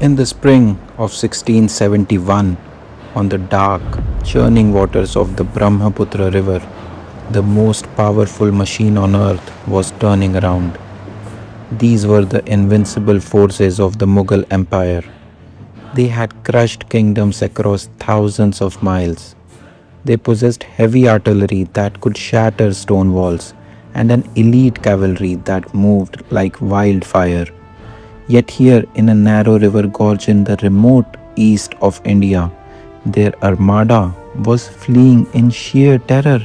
In the spring of 1671, on the dark, churning waters of the Brahmaputra river, the most powerful machine on earth was turning around. These were the invincible forces of the Mughal Empire. They had crushed kingdoms across thousands of miles. They possessed heavy artillery that could shatter stone walls and an elite cavalry that moved like wildfire. Yet, here in a narrow river gorge in the remote east of India, their armada was fleeing in sheer terror.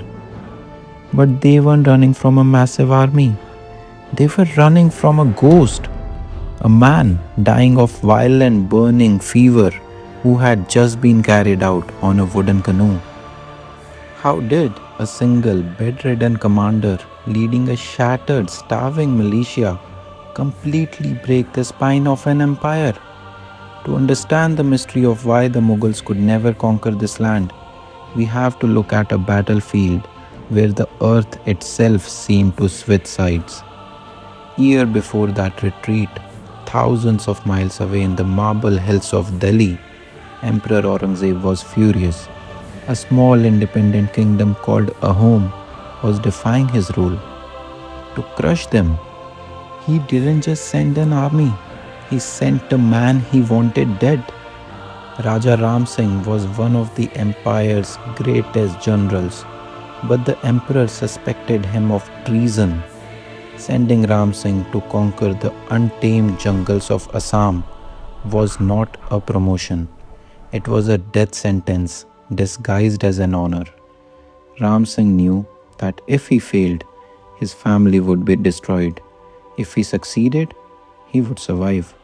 But they weren't running from a massive army, they were running from a ghost, a man dying of violent burning fever who had just been carried out on a wooden canoe. How did a single bedridden commander leading a shattered, starving militia completely break the spine of an empire? To understand the mystery of why the Mughals could never conquer this land, we have to look at a battlefield where the earth itself seemed to switch sides. Year before that retreat, thousands of miles away in the marble hills of Delhi, Emperor Aurangzeb was furious. A small independent kingdom called Ahom was defying his rule. To crush them, he didn't just send an army, he sent a man he wanted dead. Raja Ram Singh was one of the empire's greatest generals, but the emperor suspected him of treason. Sending Ram Singh to conquer the untamed jungles of Assam was not a promotion, it was a death sentence disguised as an honor. Ram Singh knew that if he failed, his family would be destroyed. If he succeeded, he would survive.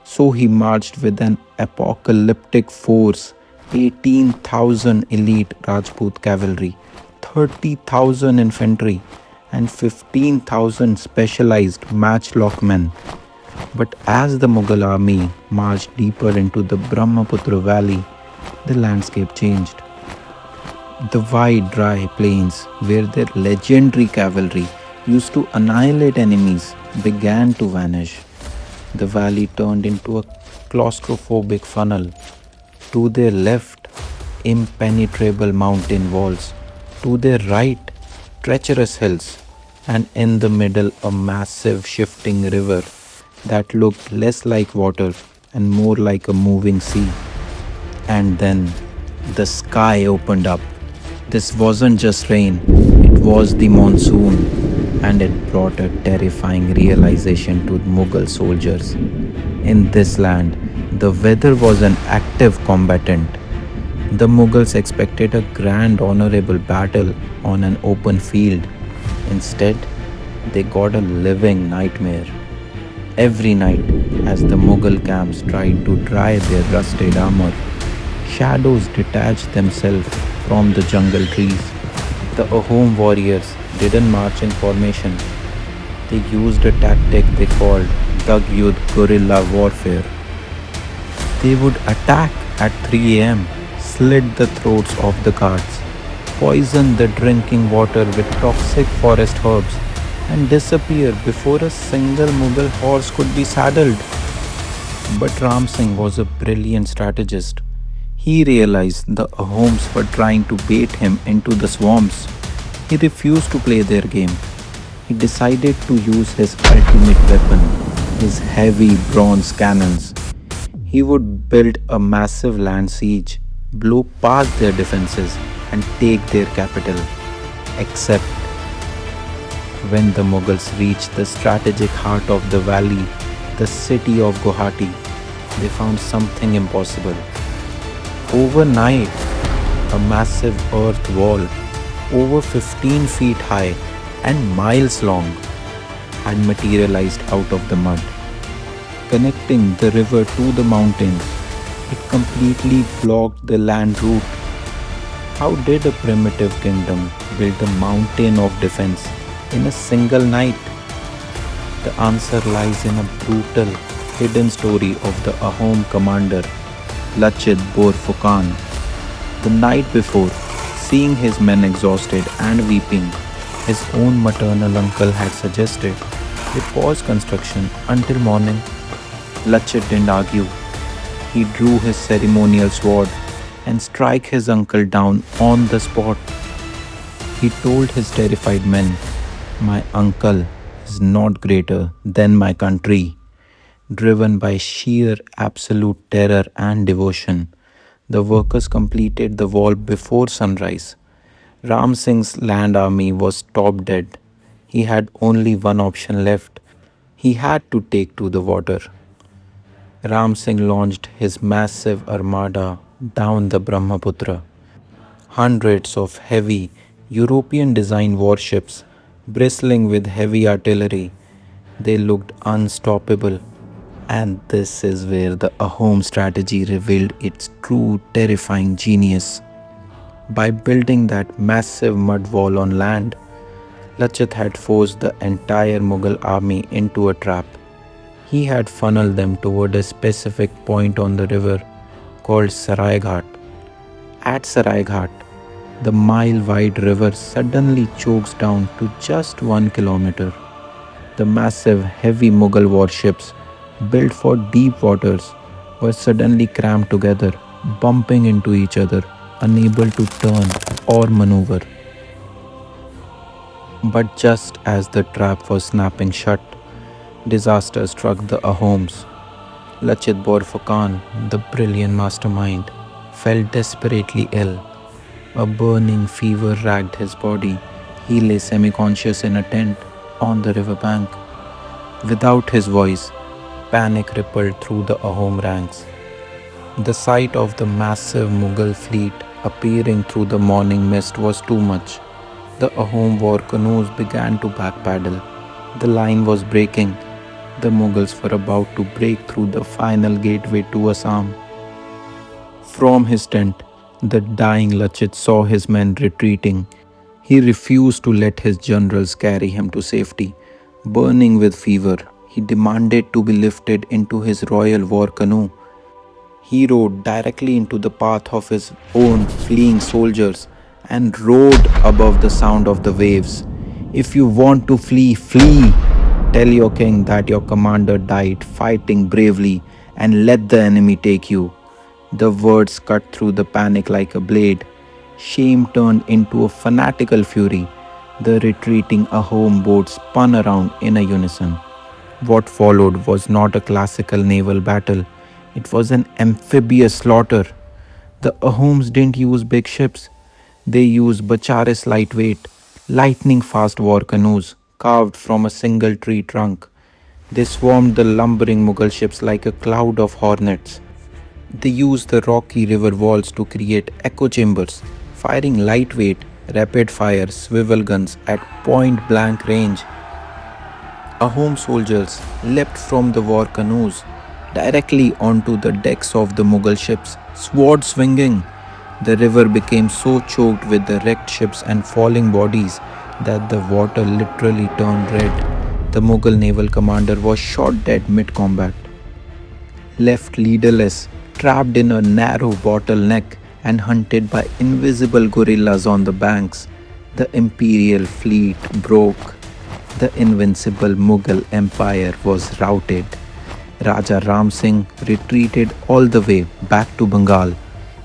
So he marched with an apocalyptic force, 18,000 elite Rajput cavalry, 30,000 infantry, and 15,000 specialized matchlock men. But as the Mughal army marched deeper into the Brahmaputra valley, the landscape changed. The wide, dry plains where their legendary cavalry used to annihilate enemies began to vanish. The valley turned into a claustrophobic funnel. To their left, impenetrable mountain walls. To their right, treacherous hills. And in the middle, a massive shifting river that looked less like water and more like a moving sea. And then the sky opened up. This wasn't just rain, it was the monsoon, and it brought a terrifying realization to Mughal soldiers. In this land, the weather was an active combatant. The Mughals expected a grand, honorable battle on an open field. Instead, they got a living nightmare. Every night, as the Mughal camps tried to dry their rusted armor, shadows detached themselves from the jungle trees. The Ahom warriors didn't march in formation. They used a tactic they called Dag Yudh guerrilla warfare. They would attack at 3 a.m., slit the throats of the guards, poison the drinking water with toxic forest herbs, and disappear before a single Mughal horse could be saddled. But Ram Singh was a brilliant strategist. He realized the Ahoms were trying to bait him into the swamps. He refused to play their game. He decided to use his ultimate weapon, his heavy bronze cannons. He would build a massive land siege, blow past their defenses, and take their capital. Except when the Mughals reached the strategic heart of the valley, the city of Guwahati, they found something impossible. Overnight, a massive earth wall, over 15 feet high and miles long, had materialized out of the mud. Connecting the river to the mountains, it completely blocked the land route. How did a primitive kingdom build a mountain of defense in a single night? The answer lies in a brutal, hidden story of the Ahom commander, Lachit Borphukan. The night before, seeing his men exhausted and weeping, his own maternal uncle had suggested they pause construction until morning. Lachit didn't argue. He drew his ceremonial sword and struck his uncle down on the spot. He told his terrified men, "My uncle is not greater than my country." Driven by sheer absolute terror and devotion, the workers completed the wall before sunrise. Ram Singh's land army was stopped dead. He had only one option left. He had to take to the water. Ram Singh launched his massive armada down the Brahmaputra. Hundreds of heavy European designed warships bristling with heavy artillery. They looked unstoppable. And this is where the Ahom strategy revealed its true terrifying genius. By building that massive mud wall on land, Lachit had forced the entire Mughal army into a trap. He had funneled them toward a specific point on the river called Saraighat. At Saraighat, the mile-wide river suddenly chokes down to just 1 kilometer. The massive, heavy Mughal warships, built for deep waters, were suddenly crammed together, bumping into each other, unable to turn or maneuver. But just as the trap was snapping shut, disaster struck the Ahoms. Lachit Borphukan, the brilliant mastermind, fell desperately ill. A burning fever racked his body. He lay semi-conscious in a tent on the riverbank. Without his voice, panic rippled through the Ahom ranks. The sight of the massive Mughal fleet appearing through the morning mist was too much. The Ahom war canoes began to backpedal. The line was breaking. The Mughals were about to break through the final gateway to Assam. From his tent, the dying Lachit saw his men retreating. He refused to let his generals carry him to safety. Burning with fever, he demanded to be lifted into his royal war canoe. He rode directly into the path of his own fleeing soldiers and roared above the sound of the waves. "If you want to flee, flee! Tell your king that your commander died fighting bravely and let the enemy take you." The words cut through the panic like a blade. Shame turned into a fanatical fury. The retreating Ahom boats spun around in a unison. What followed was not a classical naval battle. It was an amphibious slaughter. The Ahoms didn't use big ships. They used Bacharis lightweight, lightning fast war canoes carved from a single tree trunk. They swarmed the lumbering Mughal ships like a cloud of hornets. They used the rocky river walls to create echo chambers, firing lightweight, rapid fire swivel guns at point blank range. Ahom soldiers leapt from the war canoes directly onto the decks of the Mughal ships, swords swinging. The river became so choked with the wrecked ships and falling bodies that the water literally turned red. The Mughal naval commander was shot dead mid-combat. Left leaderless, trapped in a narrow bottleneck and hunted by invisible guerrillas on the banks, the imperial fleet broke. The invincible Mughal Empire was routed. Raja Ram Singh retreated all the way back to Bengal.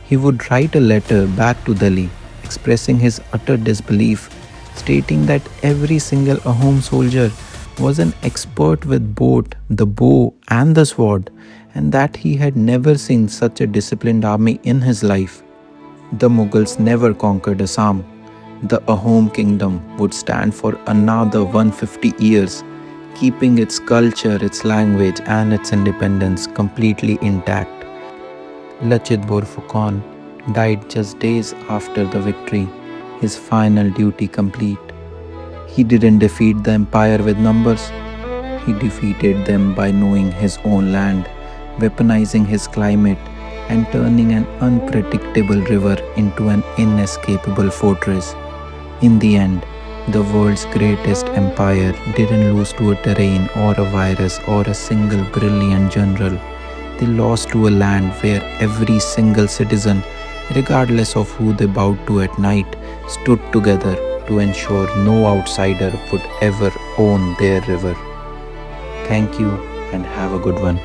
He would write a letter back to Delhi expressing his utter disbelief, stating that every single Ahom soldier was an expert with both the bow and the sword, and that he had never seen such a disciplined army in his life. The Mughals never conquered Assam. The Ahom Kingdom would stand for another 150 years, keeping its culture, its language, and its independence completely intact. Lachit Borphukan died just days after the victory, his final duty complete. He didn't defeat the empire with numbers. He defeated them by knowing his own land, weaponizing his climate, and turning an unpredictable river into an inescapable fortress. In the end, the world's greatest empire didn't lose to a terrain or a virus or a single brilliant general. They lost to a land where every single citizen, regardless of who they bowed to at night, stood together to ensure no outsider would ever own their river. Thank you and have a good one.